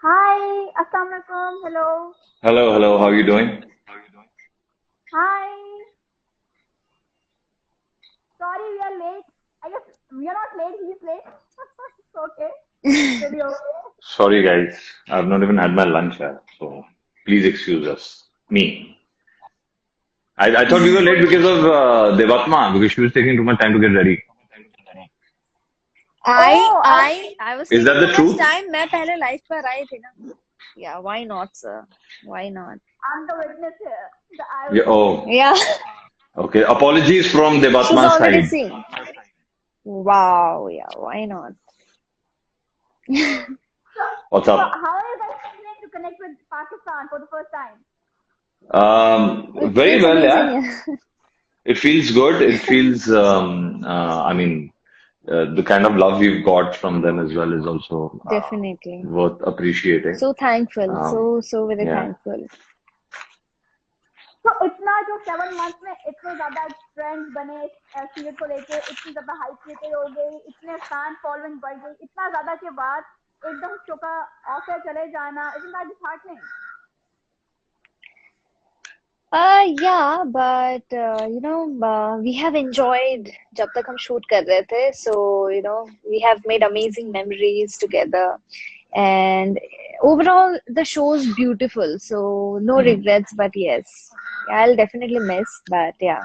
Hi, Assalamualaikum. Hello. Hello, hello. How are you doing? Hi. Sorry, we are late. I guess we are not late. He's late. It's okay. Maybe okay. Sorry, guys. I've not even had my lunch yet, so please excuse us. Me. I thought we were late because of Devatma, because she was taking too much time to get ready. I Oh, I I I was Is that taking the too much truth? time. मैं पहले life पर आई थी ना. Yeah, why not, sir? Why not? I'm the witness here, the Yeah. eyewitness. Oh, Yeah, okay. Apologies from she's Devatma's already side. seen. Wow, yeah, why not? So, What's so up? how are you guys feeling to connect with Pakistan for the first time? It Very feels well, amazing. yeah. Yeah. It feels good. It feels, the kind of love we've got from them as well is also Definitely. worth appreciating. So thankful. Um, So very yeah. thankful. तो इतना जो 7 month में इतने ज्यादा trends बने serial को लेके इतनी ज्यादा हाइप क्रिएटेड हो गई इतने फैन फॉलोइंग बढ़ गई इतना ज्यादा के बाद एकदम शो का ऑफर चले जाना इतना that disheartening Yeah, but we have enjoyed जब तक हम shoot कर रहे थे. So we have made amazing memories together. And overall, the show's beautiful, so no Hmm. regrets, but yes, I'll definitely miss, but yeah,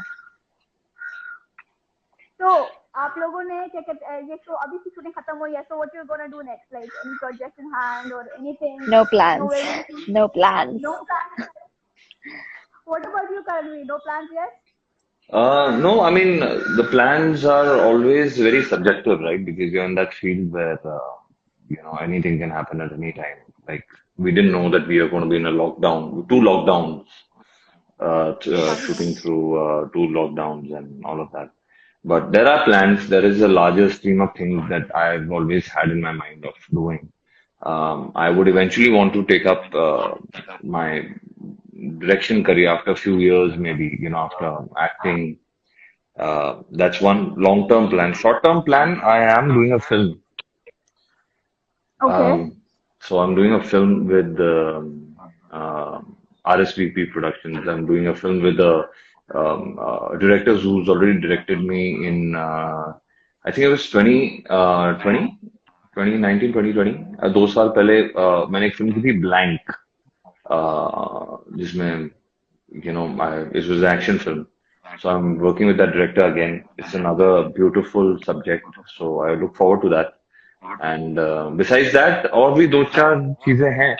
तो आप लोगों ने क्या कहते हैं ये शो अभी की शूटिंग खत्म हुई है so what you gonna do next like any project in hand or anything no no plans, where you no plans. No plan what about you currently no plans yet No, I mean, the plans are always very subjective, right? Because you're in that field where, anything can happen at any time. Like, we didn't know that we are going to be in a lockdown, two lockdowns, shooting through two lockdowns and all of that. But there are plans. There is a larger stream of things that I've always had in my mind of doing. I would eventually want to take up my direction career after a few years, maybe, after acting. That's one long-term plan. Short-term plan, I am doing a film. Okay So I'm doing a film with RSVP Productions. I'm doing a film with a director who's already directed me in, I think it was 2019, 2020. 2 साल पहले मैंने एक film की थी blank जिसमें it was an action film. So I'm working with that director again. It's another beautiful subject. So I look forward to that. And besides that, और भी दो चार चीजें हैं.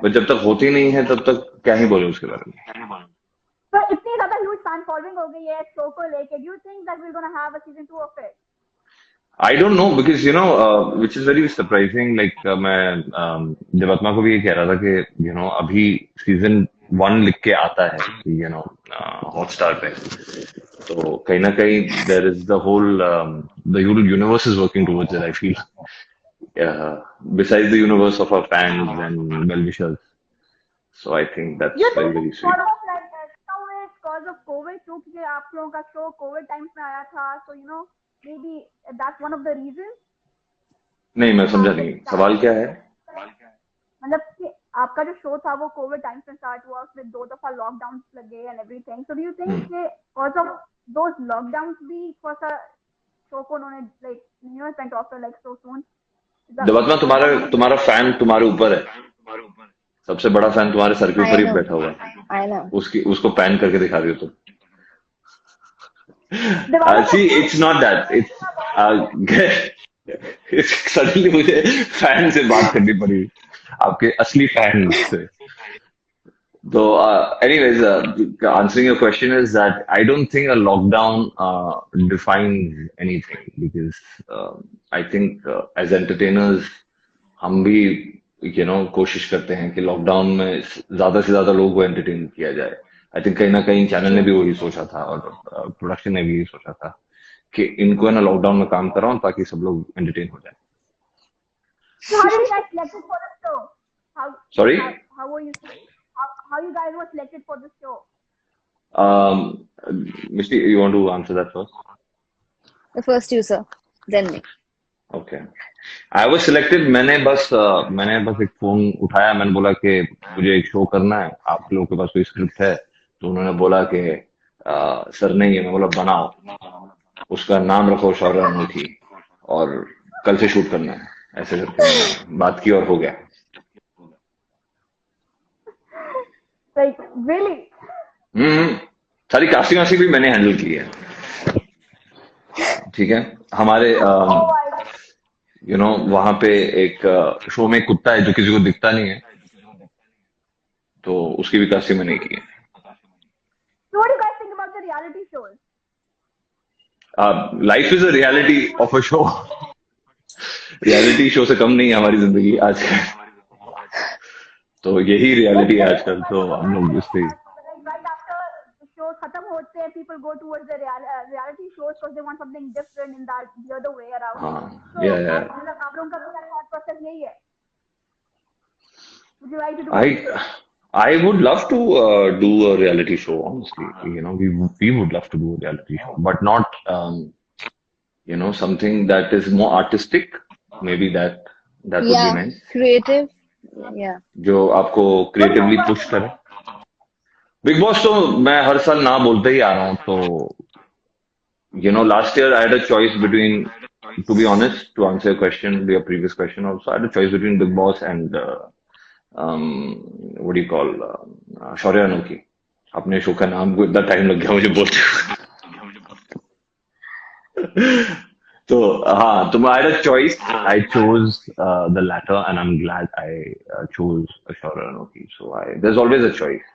बट जब तक होती नहीं है तब तक क्या ही बोले उसके बारे में. तो इतनी ज्यादा ह्यूज फैन फॉलोइंग हो गई है शो को लेके do you think that we gonna have a season 2 of it I don't know because which is very surprising. Like मैं देवात्मा को भी ये कह रहा था कि अभी सीजन 1 लिख के आता है हॉटस्टार पे. तो कहीं ना कहीं there is the whole universe is working towards it. I feel besides the universe of our fans and well-wishers. So I think you that's very, think very sweet. Sort of like somewhere because of covid too क्योंकि आप लोगों का show Covid times में आया था so you know maybe that's one of the reason नहीं मैं समझा आप लोग नहीं स्टार्ट सवाल क्या है. मतलब कि आपका जो शो था वो कोविड टाइम्स में स्टार्ट हुआ उसमें 2 दफा लॉकडाउन लगे and everything so do you think hmm. कि बिकॉज ऑफ दोस लॉकडाउन्स भी थोड़ा सा शो को उन्होंने like you know sent off like so soon Devatma was that तुम्हारा वन ऑफ द तुम्हारा फैन तुम्हारे ऊपर है. सबसे बड़ा फैन तुम्हारे सर के ऊपर I ही know, बैठा हुआ है. I know. उसकी उसको पैन करके दिखा रही हो तुम. दिवाला का See, क्यों it's not that. It's suddenly मुझे फैन से बात करनी पड़ी. आपके असली फैन से. So, anyways, answering your question is that I don't think a lockdown defines anything because I think as entertainers हम भी कोशिश करते हैं कि लॉकडाउन में ज्यादा से ज्यादा लोगों को एंटरटेन किया जाए. आई थिंक कहीं ना कहीं चैनल ने भी True. वही सोचा था और प्रोडक्शन ने भी यही सोचा था कि इनको है ना लॉकडाउन में काम कराओ ताकि सब लोग एंटरटेन हो जाए. So how did you guys selected for the show? How how sorry. how were you how you guys were selected for the show? Misty, you want to answer that first? The first user, then me. Okay, I was selected. मैंने बस एक phone उठाया, मैंने बोला कि मुझे एक show करना है, आप लोगों के पास कोई स्क्रिप्ट है? तो उन्होंने बोला कि सर नहीं है। मैं बोला बनाओ, उसका नाम रखो शौर्य अनोखी, और कल से शूट करना है। ऐसे करके मैंने बात की और हो गया। Like really? हम्म। सारी कास्टिंग वास्टिंग भी मैंने हैंडल की है। ठीक है। हमारे Oh my. वहां पे एक शो में एक कुत्ता है जो किसी को दिखता नहीं है, तो उसकी भी कास्टिंग मैंने की है। So what do you guys think about the reality shows? Life is a reality of a show. Reality show से कम नहीं है हमारी जिंदगी आजकल। तो यही Like रियलिटी है like आजकल, like तो what हम लोग happens इस पे। like right after the show khatam hote hain, people go towards the reality shows because they want something different in that the other way around. हाँ, So या आप लोगों का भी thought process यही है? Would you like to do it? I I would love to do a reality show. Honestly, we would love to do a reality show, but not something that is more artistic. Maybe that would be Yeah, nice. creative. Yeah. जो आपको What do creatively Big Boss push think? करे। Big boss तो मैं हर साल ना बोलते ही आ रहा हूँ, तो last year I had a choice between, to be honest, to answer your question, your previous question also, I had a choice between Big Boss and what do you call, शौर्य अनोखी। अपने शो का नाम को इतना time लग गया मुझे बोलते हुए। तो हाँ, तो I had a choice. I chose the latter, and I'm glad I chose शौर्य अनोखी. So there's always a choice.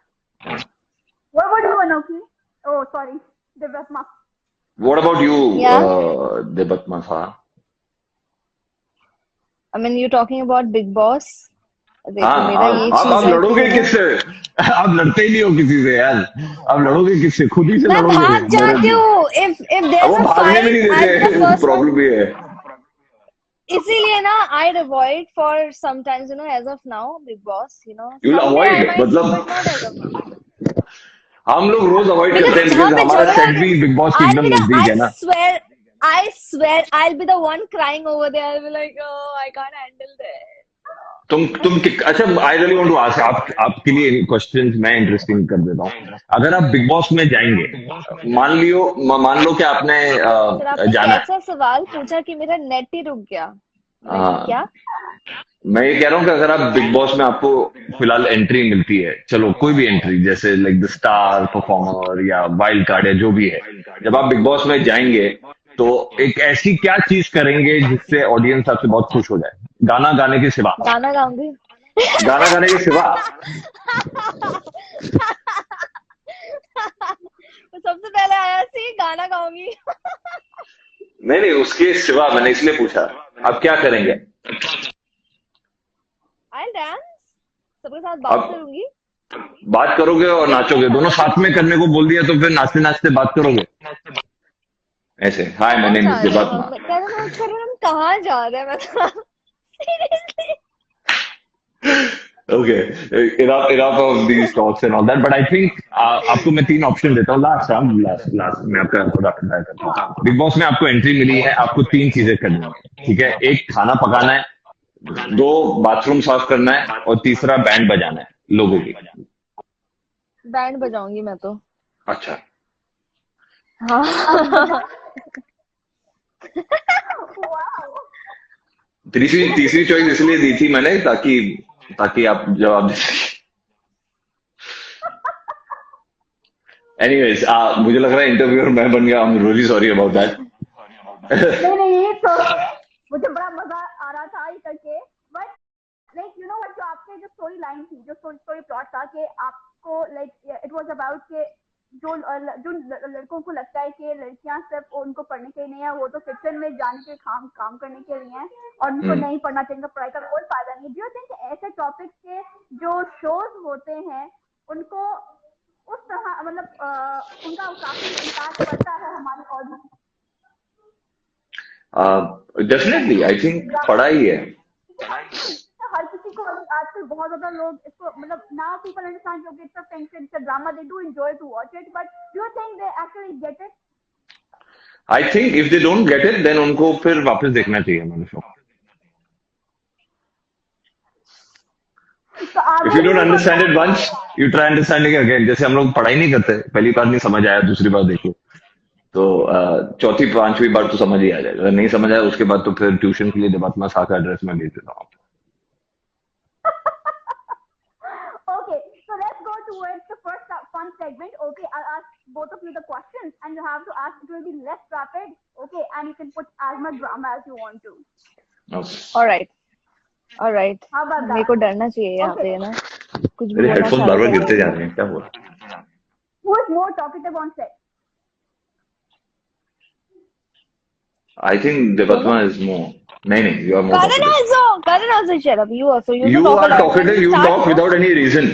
What about you, Anoki? Oh, sorry, Divyatma. What about you, Yeah. Debatma Saha? I mean, you're talking about Big Boss. देखो हाँ, मेरा ये आप चीज है कि लड़ोगे किससे? आप लड़ते ही नहीं हो किसी से यार। आप लड़ोगे किससे? खुद ही से मैं लड़ोगे भाग मेरे। जाती हूँ if अब there's वो a भागने भी fight नहीं I'll be the देते, first one. प्रॉब्लम ये है। इसीलिए ना I'd avoid for sometimes, as of now Big Boss, you will someday I avoid might see, मतलब? but not as of now. हम लोग रोज अवॉइड करते Because हैं, जहाँ बिकॉज पे हमारा झगड़ा सेट होगा, भी बिग बॉस के I'll एकदम be the नजदीक है ना। I swear I'll be the one crying over there. I'll be like, oh, I can't handle this. अच्छा, I really want to ask, आपके लिए क्वेश्चन मैं इंटरेस्टिंग कर देता हूँ। अगर आप बिग बॉस में जाएंगे, मान लो कि आपने फिर आपने जाना है। कैसा सवाल पूछा कि मेरा नेट ही रुक गया? लाइक क्या? मैं ये कह रहा हूँ कि अगर आप बिग बॉस में, आपको फिलहाल एंट्री मिलती है, चलो कोई भी एंट्री, जैसे लाइक द स्टार परफॉर्मर या वाइल्ड कार्ड या जो भी है, जब आप बिग बॉस में जाएंगे तो एक ऐसी क्या चीज करेंगे जिससे ऑडियंस आपसे बहुत खुश हो जाए, गाना गाने के सिवा? गाना गाऊंगी। गाना गाने के सिवा? तो सबसे पहले आया सी गाना गाऊंगी। नहीं नहीं, उसके सिवा मैंने इसलिए पूछा, आप क्या करेंगे? आई डांस, सबके साथ बात आप करूंगी। बात करोगे और नाचोगे, दोनों साथ में करने को बोल दिया, तो फिर नाचते नाचते बात करोगे ऐसे, हाय माय कहाँ नेम जा इज रहे हैं देबात्मा। हम? मैं कह रहा हूँ हम कहाँ जा रहे हैं? मैं seriously. Okay, enough of these talks and all that, but I think आपको मैं 3 ऑप्शन देता हूँ। लास्ट मैं आपका रैपिड फायर करता हूँ। बिग बॉस में आपको एंट्री मिली है, आपको 3 चीजें करनी है, ठीक है? एक, खाना पकाना है, 2, बाथरूम साफ करना है, और तीसरा, बैंड बजाना है लोगों की। बैंड बजाऊंगी मैं तो। अच्छा, हाँ। Wow. तीसरी चॉइस इसलिए दी थी मैंने, ताकि ताकि आप जवाब दे सकें। एनीवेज, मुझे लग रहा है इंटरव्यूअर मैं बन गया। I am really sorry about that. नहीं तो मुझे बड़ा मजा आ रहा था ये करके, बट लाइक व्हाट, जो आपके जो स्टोरी लाइन थी, जो स्टोरी प्लॉट था कि आपको लाइक इट वाज अबाउट के जो लड़कों को लगता है कि लड़कियां सिर्फ उनको पढ़ने के लिए नहीं है, वो तो फिक्शन में जाने के काम करने के लिए हैं और उनको नहीं पढ़ना चाहिए, पढ़ाई का कोई फायदा नहीं। डू यू थिंक ऐसे टॉपिक्स के जो शोज होते हैं उनको उस तरह मतलब उनका काफी इम्पैक्ट पड़ता है हमारी ऑडियंस? डेफिनेटली आई थिंक पढ़ा ही है। हर किसी को आजकल बहुत ज्यादा लोग इसको मतलब now people understand okay it's a fiction, it's a drama, they do enjoy to watch it, but do you think they actually get it? I think if they don't get it then उनको फिर वापस देखना चाहिए मनुष्यों। तो if आगे you भी don't कोई understand it question? Once you try understanding again. जैसे हम लोग पढ़ाई नहीं करते, पहली बार नहीं समझ आया, दूसरी बार देखो तो चौथी पांचवी बार तो समझ ही आ जाएगा। अगर नहीं समझ आया उसके बाद तो फिर ट्यूशन के लिए देवात्मा शाह का एड्रेस मैं भेज देता हूँ। Okay, so let's go towards the first fun segment. Okay, I'll ask both of you the questions, and you have to ask. It will be less rapid. Okay, and you can put as much drama as you want to. Alright, alright. How about मेरे that? को डरना चाहिए यहाँ Okay. पे ना, कुछ भी मेरे बोलना हेडफोन चालू बार बार कर गिरते दूँ। जा रहे हैं, क्या हुआ? Who is more talkative on set? I think Devatma is more. नहीं नहीं, you are more Karan also shut up. You also, you you talk a are lot. Talkative, When you you start, talk no? Without any reason.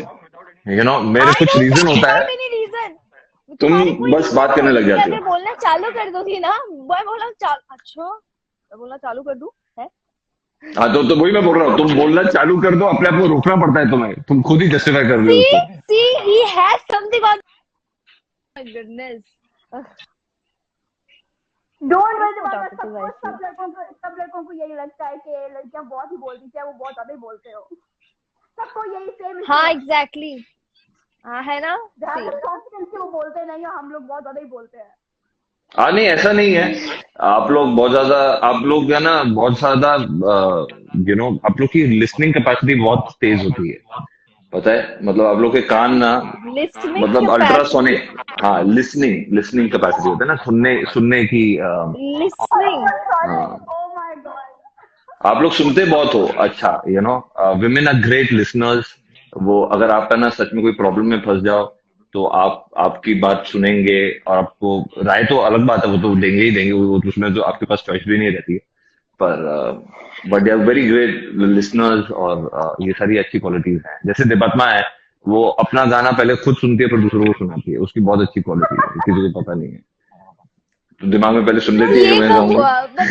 You know मेरे I कुछ don't reason talk होता है, without any reason. तुम तुम्हारी कोई बस बात करने लग जाती अगर हो। बोलना चालू कर दो थी ना, मैं बोला अच्छा, मैं बोलना चालू कर दूं है? हाँ तो वही मैं बोल रहा हूँ, तुम बोलना चालू कर दो, अपने आप को रोकना पड़ता है तुम्हें, तुम खुद ही जस्टिफाई कर रहे हो उसको। See, he has something on. My goodness. Don't worry about Talkative सब ऐसे। सब लड़कों को यही लगता है कि लड़कियां बहुत ही बोलती हैं, वो बहुत ज्यादा ही बोलते हो। सबको यही सेम हाँ, exactly. हाँ है ना? जहाँ See. तक कॉन्फिडेंस से वो बोलते नहीं हो, हम लोग बहुत ज्यादा ही बोलते हैं। हाँ नहीं, ऐसा नहीं है। आप लोग बहुत ज्यादा, आप लोग है ना बहुत ज्यादा, यू नो आप लोग की लिसनिंग कैपेसिटी बहुत तेज होती है, पता है? मतलब आप लोग के कान ना, Listening मतलब capacity. अल्ट्रासोनिक। हाँ, लिसनिंग कैपेसिटी होता है ना, सुनने की। Listening. हाँ, Oh my God. आप लोग सुनते बहुत हो। अच्छा, you know women are great listeners. वो अगर आप है ना सच में कोई प्रॉब्लम में फंस जाओ तो आपकी बात सुनेंगे, और आपको राय तो अलग बात है, वो तो देंगे ही देंगे, वो तो उसमें तो आपके पास चॉइस भी नहीं रहती है। पर but they are very great listeners, और ये सारी अच्छी क्वालिटीज हैं। जैसे देवात्मा है, वो अपना गाना पहले खुद सुनती है फिर दूसरों को सुनाती है, उसकी बहुत अच्छी क्वालिटी है, किसी को पता नहीं है। तो दिमाग में पहले सुन लेती है कि ये मैं कब गाऊंगी। हुआ? मतलब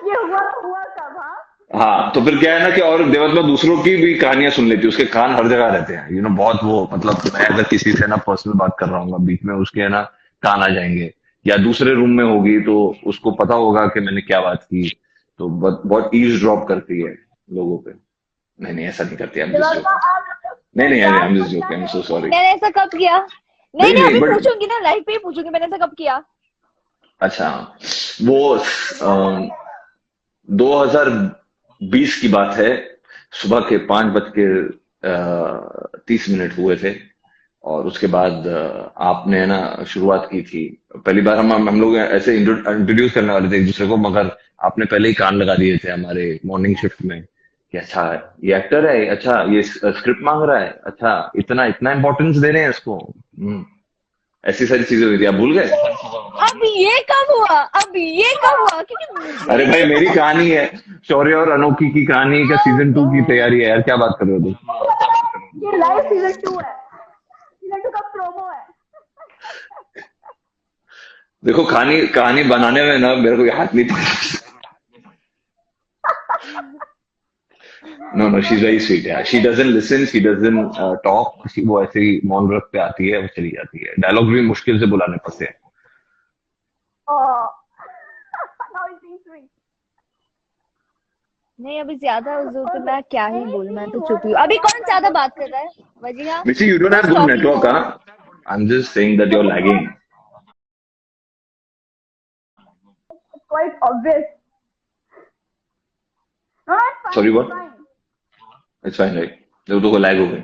ये हुआ कब? हाँ, हाँ, तो फिर क्या है ना कि और देवात्मा दूसरों की भी कहानियां सुन लेती है, उसके कान हर जगह रहते हैं, यू नो बहुत वो, मतलब मैं अगर किसी से ना पर्सनल बात कर रहा हूँ, बीच में उसके है ना कान आ जाएंगे, या दूसरे रूम में होगी तो उसको पता होगा कि मैंने क्या बात की, तो बहुत ईज ड्रॉप करती है लोगों पे। नहीं नहीं, ऐसा नहीं करती, I am just Diwakar joking. आप नहीं, I am just joking, I am so sorry. मैंने ऐसा कब किया? नहीं नहीं, नहीं, अभी बट पूछूंगी ना, लाइव पे ही पूछूंगी मैंने ऐसा कब किया। अच्छा, वो 2020 की बात है, सुबह के 5:30 हुए थे, और उसके बाद आपने ना शुरुआत की थी। पहली बार हम लोग ऐसे इंट्रोड्यूस करने वाले थे एक दूसरे को, मगर आपने पहले ही कान लगा दिए थे हमारे मॉर्निंग शिफ्ट में कि अच्छा ये एक्टर है, अच्छा ये स्क्रिप्ट मांग रहा है, अच्छा इतना इतना इंपॉर्टेंस दे रहे हैं इसको। ऐसी सारी चीजें हुई थी, आप भूल गए? अब ये कब हुआ? क्योंकि अरे भाई, मेरी कहानी है, शौर्य और अनोखी की कहानी का सीजन 2 की तैयारी है यार, क्या बात कर रहे हो तुम? ये लाइव सीजन 2 है, सीजन 2 का प्रोमो है। देखो, कहानी बनाने में ना मेरे को हाथ नहीं पड़ा। No, she is very sweet यार, she doesn't listen, she doesn't talk, वो ऐसे ही मौन व्रत पे आती है, वो चली जाती है। डायलॉग भी मुश्किल से बुलाने पड़ते हैं। Now it seems sweet. नहीं, अभी ज्यादा हुजूर तो मैं क्या ही बोलूं, मैं तो चुप हूँ। अभी कौन ज्यादा बात कर रहा है? Wajiha? Missy, you don't have good network, huh? I'm just saying that you're lagging. It's quite obvious. No, it's fine. Sorry, what? It's fine. It's fine, right? देखो, तो लैग हो गई,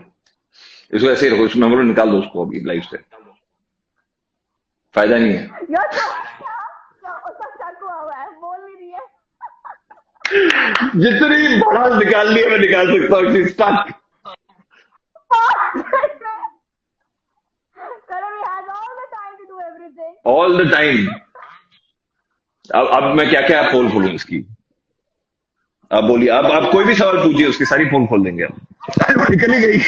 इसको ऐसे ही रखो, इसमें बोलो निकाल दो उसको अभी लाइव से, फायदा नहीं है। यार उसका शक हुआ है, बोल नहीं रही है। जितनी बड़ा निकाल लिया मैं निकाल सकता हूँ, she's stuck. Karan has all the time to do everything. All the time. अब मैं क्या क्या पोल खोलूं इसकी? अब बोलिए, अब आप कोई भी सवाल पूछिए, उसकी सारी पोल खोल देंगे हम। निकल ही गई।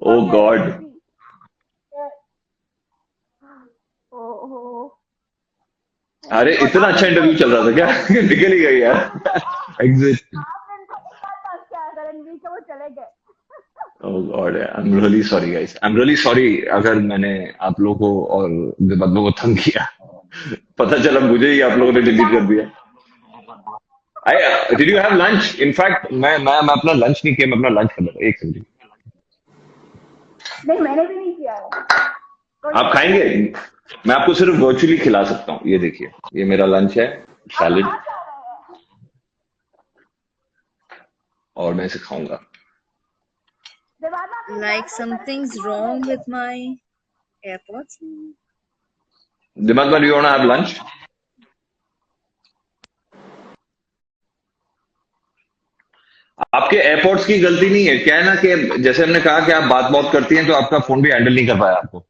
ओ गॉड। अरे इतना अच्छा इंटरव्यू चल रहा था क्या? निकल ही गई यार। एग्जिट। आपने इनको क्या टास्क किया? रणवीर के वो चले गए। Oh God, I'm really sorry guys. I'm really sorry अगर मैंने आप लोगों को और बदलों को तंग किया. पता चला मुझे ही आप लोगों ने डिलीट कर दिया. Did you have lunch? In fact, मैं अपना lunch नहीं किया, मैं अपना lunch कर रहा था. एक सेकंड. नहीं, मैंने भी नहीं किया है. आप खाएंगे? मैं आपको सिर्फ वर्चुअली खिला सकता हूँ. ये देखिए, ये मेरा लंच है, सैलेड, और मैं इसे खाऊंगा. Like something's wrong with my AirPods. Dimadma, do you want to have lunch? आपके एयरपोर्ट्स की गलती नहीं है. क्या है ना कि जैसे हमने कहा कि आप बात बहुत करती हैं, तो आपका फोन भी हैंडल नहीं कर पाया आपको.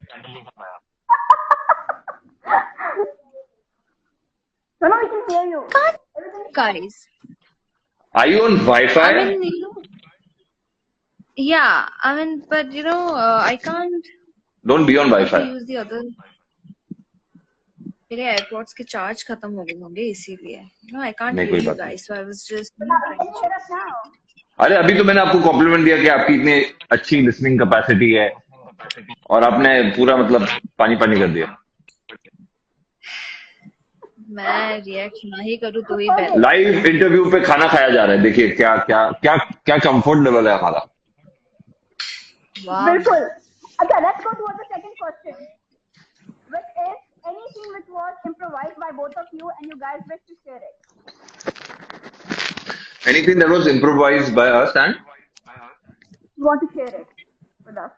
No, no, we can hear you. Guys, Are you on Wi-Fi? I mean, yeah, I mean, but I can't Don't be on Wi-Fi. use the other. मेरे एयरपोर्ट्स के चार्ज खत्म हो गए होंगे इसीलिए. I can't नहीं, hear कोई you बात guys, so I was just Can you hear us now? अरे अभी तो मैंने आपको कॉम्प्लीमेंट दिया कि आपकी इतनी अच्छी लिसनिंग कैपेसिटी है, और आपने पूरा मतलब पानी पानी कर दिया. मैं रिएक्ट नहीं करूँ तो ही बेहतर. लाइव इंटरव्यू पे खाना खाया जा रहा है. देखिए क्या क्या क्या क्या कंफर्ट लेवल है हमारा. वाह. बिल्कुल. अच्छा, let's go to the second question. Which is anything which was improvised by both of you and you guys wish to share it? Anything that was improvised by us and You want to share it with us?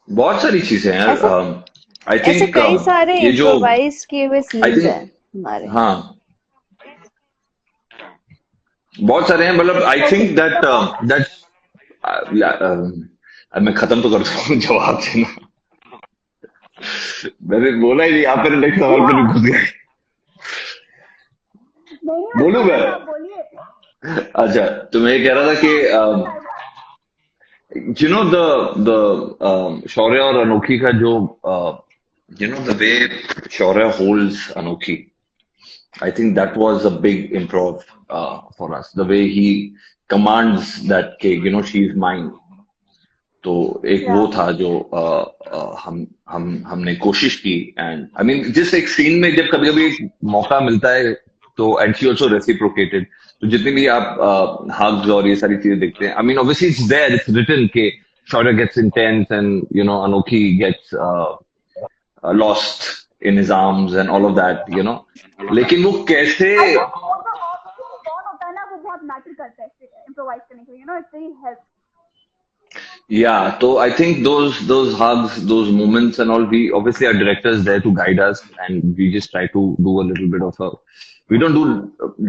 बहुत सारी चीजें हैं. आई ऐसे think कई सारे ये जो improvise किए हुए आई सीन्स थिंक, हैं हमारे. हाँ, बहुत सारे हैं. मतलब आई थिंक दैट मैं खत्म तो कर सकता हूँ जवाब देना. मैंने बोला ही नहीं, आप मेरे नेक्स्ट सवाल पे घुस गए. बोलूं मैं? आप बोलिए. अच्छा, तो मैं ये कह रहा था कि the शौर्य और अनोखी का जो the way शौर्य holds अनोखी, I think that was a big improv for us. The way he commands that she's mine. तो एक वो था जो हमने कोशिश की. एंड आई मीन जिस एक सीन में जब कभी कभी एक मौका मिलता है तो एंड शी ऑल्सो रेसिप्रोकेटेड. तो जितनी भी आप हग्स और ये सारी चीजें देखते हैं, I mean obviously it's there, it's written के Shaurya gets intense and Anokhi gets lost in his arms and all of that लेकिन वो कैसे कौन होता है ना, वो बहुत मैटर करता है इम्प्रोवाइज करने के लिए. It's very help. Yeah, so I think those hugs, those moments and all, we obviously our director is there to guide us, and we just try to do a little bit of we don't do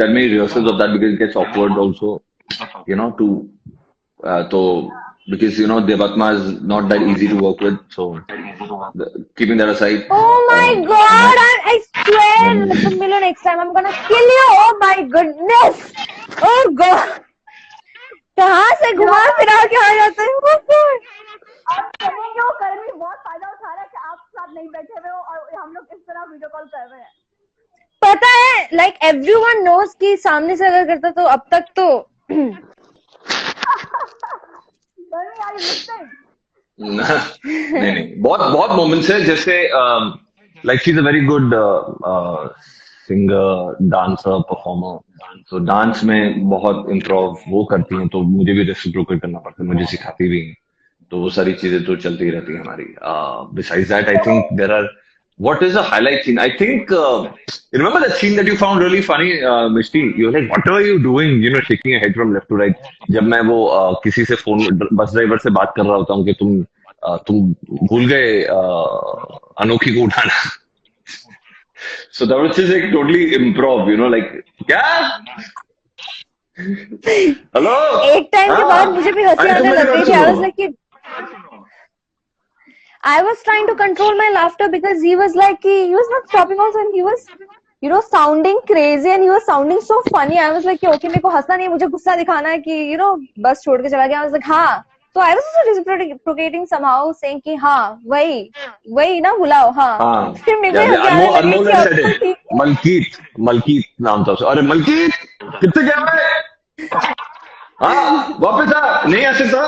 that many rehearsals of that because it gets awkward also, because Devatma is not that easy to work with, so keeping that aside. Oh my God! I swear, Milo, next time I'm gonna kill you. Oh my goodness! Oh God! कहाँ से घुमा फिरा के आ जाते हैं. आप करेंगे वो कर्मी बहुत फायदा उठा रहा है कि आप साथ नहीं बैठे हुए हो और हम लोग इस तरह वीडियो कॉल कर रहे हैं. पता है, like everyone knows कि सामने से अगर करता तो अब तक तो कर्मी यार लिस्टिंग. नहीं, बहुत मोमेंट्स है. जैसे like she's a very good singer, dancer, performer. तो डांस में बहुत इम्प्रोव वो करती हैं, तो मुझे भी रेसिप्रोकेट करना पड़ता है, मुझे सिखाती भी हैं. तो वो सारी चीजें तो चलती रहती हैं हमारी. Besides that, I think there are. What is the highlight scene? I think you remember that scene that you found really funny, Mishti? You were like, what are you doing? Shaking your head from left to right. जब मैं वो किसी से phone bus driver से बात कर रहा होता हूँ कि तुम भूल गए अनोखी को उठाना. So that was just like totally improv, like क्या? Hello? एक टाइम के बाद मुझे भी हंसी आने लग गई थी. I was like, I was trying to control my laughter because he was like, he was not stopping also, and he was sounding crazy and he was sounding so funny. I was like, okay, मेरे को हंसना नहीं है, मुझे गुस्सा दिखाना है कि बस छोड़ के चला गया. I was like, हाँ. So I was also reciprocating somehow, saying कि हाँ वही ना बुलाओ. हाँ. फिर मेरे को अनमोल ने said it. मलकीत नाम था उसका. अरे मलकीत कितने क्या है? हाँ वापस आ, नहीं आ सकता।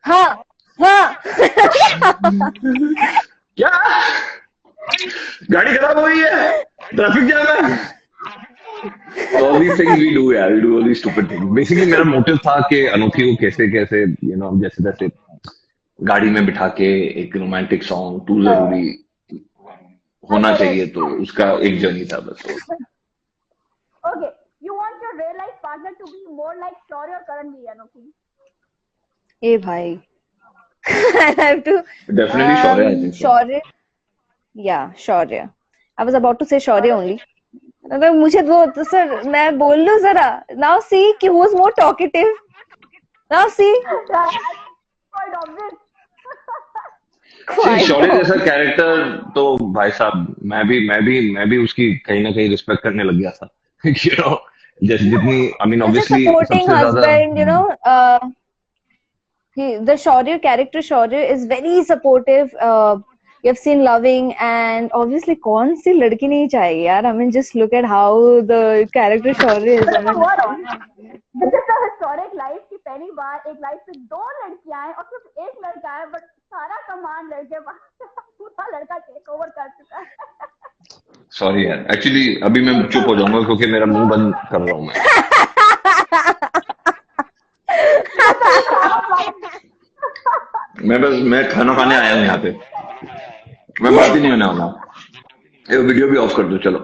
हाँ हाँ क्या गाड़ी खराब हो गई है, ट्रैफिक जाम है। So all these things we do, यार, we do all these stupid things. Basically मेरा मोटिव था कि अनोखी को कैसे कैसे जैसे तैसे गाड़ी में बिठा के एक रोमांटिक सॉन्ग टू जरूरी I होना get it. चाहिए, तो उसका एक जर्नी था बस। Okay, you want your real life partner to be more like Shaurya or Karanveer, Anokhi? ए भाई I have to definitely Shaurya, I think. Shaurya. Yeah, Shaurya. I was about to say Shaurya only. अगर मुझे वो तो sir मैं बोल लूं जरा. Now see कि who was more talkative. Now see. Quite obvious. शौर्य जैसा कैरेक्टर तो भाई साहब मैं भी उसकी कहीं ना कहीं रिस्पेक्ट करने लग गया था। जैसे जितनी I mean Such a obviously supporting सबसे ज्यादा husband. The Shaurya character Shaurya is very supportive. You have seen loving and obviously कौन सी लड़की नहीं चाहिए यार. I mean just look at how the character Shaurya is. I mean, This is a historic life कि पहली बार एक life में 2 लड़कियां हैं और सिर्फ एक लड़का है, बट सारा कमांड लड़के पूरा लड़का टेक ओवर कर चुका है। सॉरी यार, एक्चुअली अभी मैं चुप हो जाऊंगा क्योंकि मेरा मुंह बंद कर रहा हूँ मैं खाना खाने आया हूँ यहाँ पे, मैं बात ही नहीं होने वाला। ये वीडियो भी ऑफ कर दो चलो।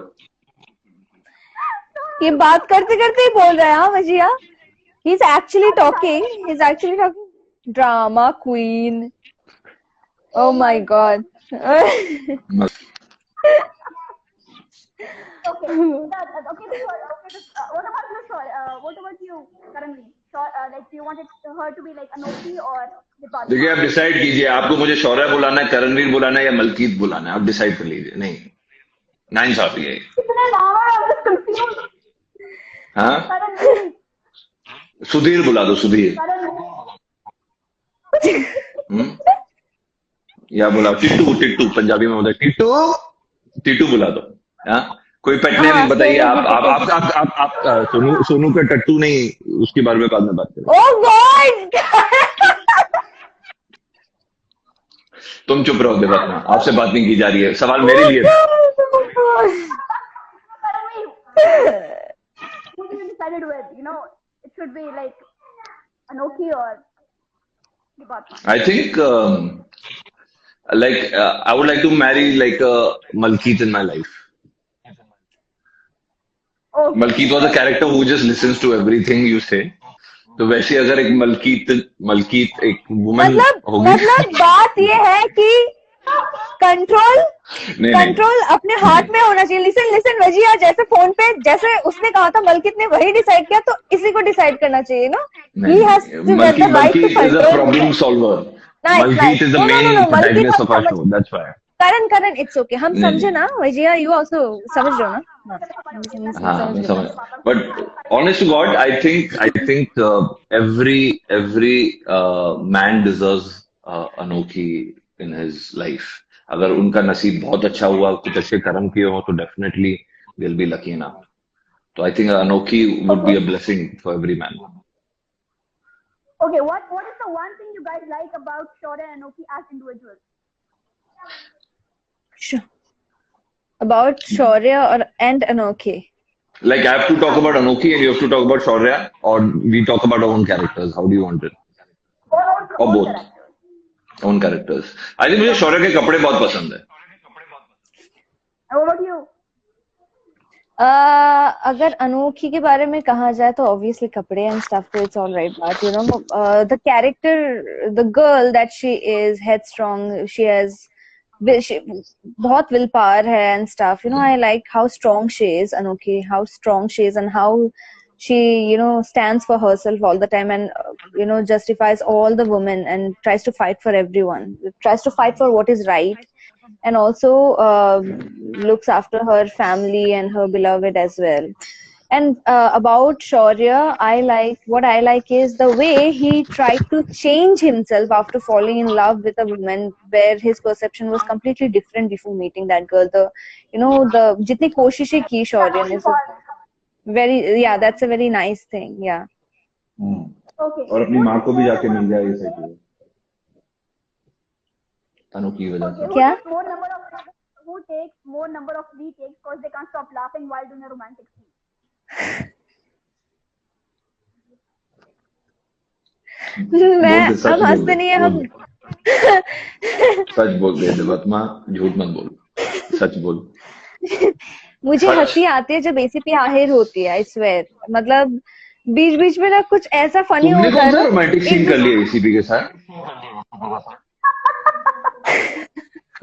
ये बात करते करते ही बोल रहा है हाँ भजिया. He's actually talking. He's actually talking. Drama queen. Oh my god. Okay, what about you, what about you, Karanveer? Like, do you want her to be like Anokhi or Deepali? देखिए आप डिसाइड कीजिए, आपको मुझे शौर्य बुलाना है, करणवीर बुलाना है या मलकीत बुलाना है, आप डिसाइड कर लीजिए। नहीं नाइंसाफी है। कितने नाम है, I'm just confused. हाँ Karanveer, सुधीर बुला दो, सुधीर। या बुला टिट्टू, टिट्टू पंजाबी में बोलते टिट्टू, टिट्टू बुला दो। हाँ कोई पेट नेम बताइए आप सोनू का टट्टू नहीं, उसके बारे में बाद में बात करें। Oh god. तुम चुप रहो देवरत्ना, आपसे बात नहीं की जा रही है, सवाल मेरे लिए था। who you decided with? It should be like Anokhi or Deepali. I think I would like to marry like Malkeet in my life. Okay. Malkeet was a character who just listens to everything you say. तो वैसे अगर एक मलकीत एक woman होगी, मतलब बात ये है कि कंट्रोल अपने हाथ में होना चाहिए. लिसन वजिया, जैसे फोन पे जैसे उसने कहा था मलकित ने वही डिसाइड किया, तो इसी को डिसाइड करना चाहिए ना. He has to get the right to Malkeet is a control. problem solver. Malkeet is the main protagonist of our show. That's why. Karan it's okay, हम समझे ना वजिया. यू आल्सो समझ रहे हो ना. हाँ मैं समझ, but honest to God, I think every man deserves Anokhi in his life. अगर उनका नसीब बहुत अच्छा हुआ, कुछ अच्छे कर्म किए हो, तो definitely they'll be lucky enough. So I think Anokhi would be a blessing for every man. Okay, what is the one thing you guys like about Shaurya and Anokhi as individuals? Sure. About Shaurya and Anokhi. Like I have to talk about Anokhi and you have to talk about Shaurya, or we talk about our own characters. How do you want it? Or both? Own characters. I think मुझे शौर्य के कपड़े बहुत पसंद है। What about you? अगर अनोखी के बारे में कहा जाए तो obviously कपड़े and stuff, तो it's all right, but the character, the girl that she is, headstrong, she बहुत will power है and stuff. I like how strong she is, Anokhi, how strong she is and how she stands for herself all the time and justifies all the women and tries to fight for everyone, tries to fight for what is right, and also looks after her family and her beloved as well. And about Shaurya, what I like is the way he tried to change himself after falling in love with a woman, where his perception was completely different before meeting that girl. The jitni koshishein ki Shaurya ne, that's a very nice thing. Yeah. Okay. और अपनी Who माँ को भी takes जाके more मिल number जाए of ये सही चीज तनु की वजह Okay, से क्या? who takes more number of retakes because they can't stop laughing while doing a romantic scene? मैं बोल दे सच हम बोल हंसते दे नहीं है बोल हम। दे सच बोल दे दिवात्मा झूठ मत बोल सच बोल मुझे सच हंसी आती है जब एसीपी आहिर होती है, आई स्वेर। मतलब बीच बीच में ना कुछ ऐसा फनी तुमने होता कौन है सा ना, रोमांटिक एक सीन कर दूसरे लिया एसीपी के साथ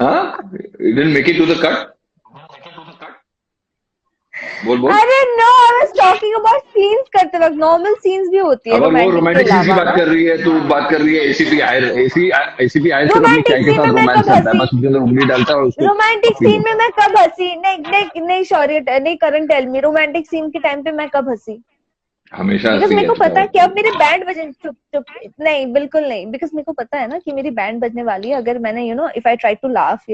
हाँ you didn't make it to the cut बोल बोल अरे no, I was talking about scenes करते वक्त। नॉर्मल सीन्स भी होती है अगर वो रोमांटिक के रोमांटिक सीन की अलावा बात ना। कर रही है तू बात कर रही है एसीपी आयर सिर्फ अपनी रोमांटिक चाय के सीन में साथ मैं रोमांस कब करता है हंसी? बस उसके अंदर उंगली डालता है और उसको रोमांटिक पी सीन में लेता है मैं कब हंसी? नहीं नहीं नहीं, सॉरी नहीं, करण टेल मी, रोमांटिक सीन के टाइम पे मैं कब हंसी? हमेशा बिकॉज हंसी मेरे है को तो क्या पता है कि होता अब मेरी बैंड बजे, चुप चुप, नहीं बिल्कुल नहीं, बिकॉज मेरे को पता है ना कि मेरी बैंड बजने वाली है अगर मैंने if I try to laugh,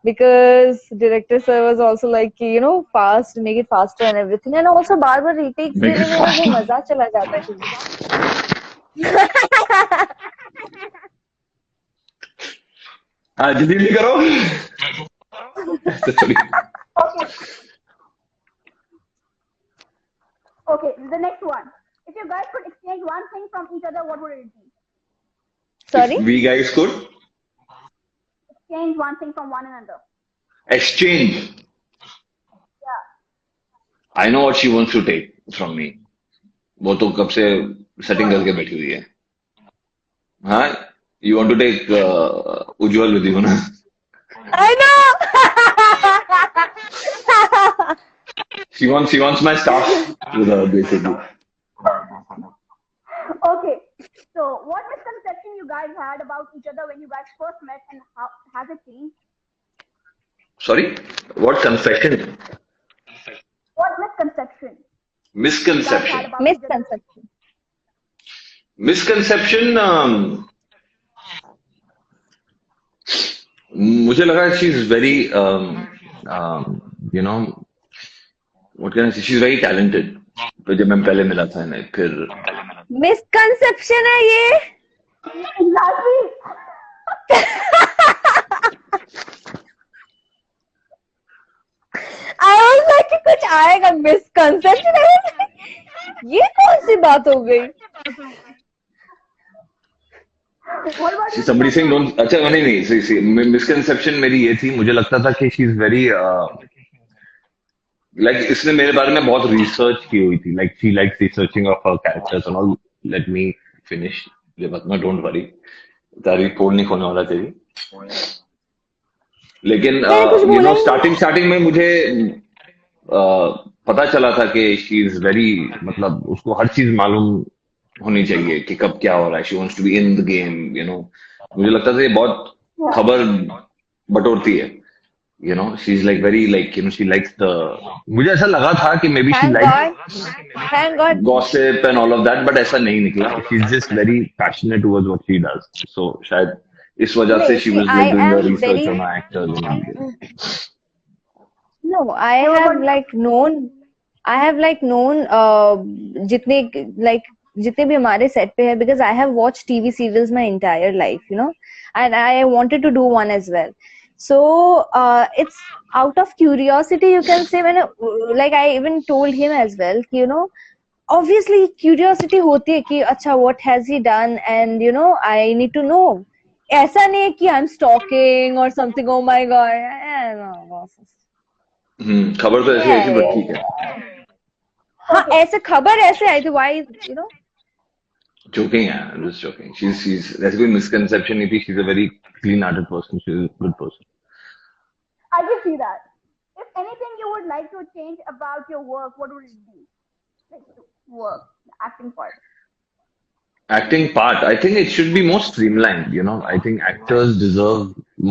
because director sir was also like fast, make it faster and everything, and also bar bar retakes make देने इट में ना वो फास्ट मजा चला जाता है चीजें। हाँ जल्दी जल्दी करो ऐसे थोड़ी Okay. Okay, the next one. If you guys could exchange one thing from each other, what would it be? if Sorry? we guys could Exchange one thing from one another. exchange Yeah. I know what she wants to take from me वो तो कब से setting करके बैठी हुई है हाँ you want to take Ujjwal with you ना I know. she wants my stuff with her basically Okay. So, what misconception you guys had about each other when you guys first met, and how has it changed? sorry what confession What misconception you guys misconception had about each other? Misconception. misconception मुझे लगा she's very you know what can I say she's very talented तो जब मैं पहले मिला था ना फिर Misconception है ये। Exactly. I was like कि कुछ आएगा misconception है। ये कौन सी बात हो गई? What about see you? somebody saying don't अच्छा नहीं नहीं see misconception मेरी ये थी मुझे लगता था कि she's very like इसने मेरे बारे में बहुत रिसर्च की हुई थी like she likes researching of her characters and all let me finish देवत्मा don't worry तारी पोल नहीं खोलने वाला तेरी लेकिन मैंने कुछ बोला ही नहीं। स्टार्टिंग में मुझे पता चला था कि शी इज वेरी मतलब उसको हर चीज मालूम होनी चाहिए कि कब क्या हो रहा है she wants to be in the game मुझे लगता था ये बहुत खबर बटोरती है she is like very like she likes the मुझे ऐसा लगा था कि maybe she Thank God. Gossip and all of that but ऐसा नहीं निकला she is just very passionate towards what she does so शायद इस वजह से she See, was I doing the am research very on actors no. I have like known जितने like जितने भी हमारे सेट पे है because I have watched TV serials my entire life, and I wanted to do one as well. So it's out of curiosity, you can say. मैंने like I even told him as well कि obviously curiosity होती है कि अच्छा what has he done and I need to know. ऐसा नहीं है कि I'm stalking or something. Oh my God. No. खबर तो ऐसी आई थी बट ठीक है हाँ ऐसे खबर ऐसे आई थी why joking yeah I'm just joking she's there's कोई misconception नहीं थी she's a very clean hearted person she's a good person I can see that. If anything you would like to change about your work, what would it be? Like work, the acting part. acting part I think it should be more streamlined I think actors deserve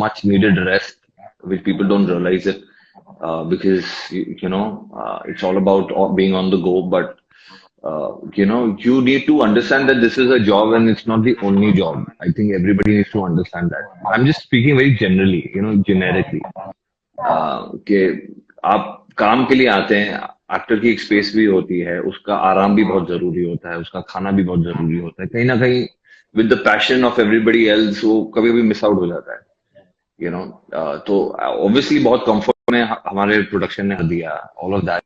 much needed rest which people don't realize it because it's all about being on the go but you need to understand that this is a job and it's not the only job. I think everybody needs to understand that. I'm just speaking very generally, generically. कि आप काम के लिए आते हैं actor की एक space भी होती है, उसका आराम भी बहुत जरूरी होता है, उसका खाना भी बहुत जरूरी होता है, कहीं ना कहीं with the passion of everybody else वो कभी कभी मिस आउट हो जाता है, तो ऑब्वियसली बहुत कंफर्ट में हमारे प्रोडक्शन ने दिया ऑल ऑफ दैट।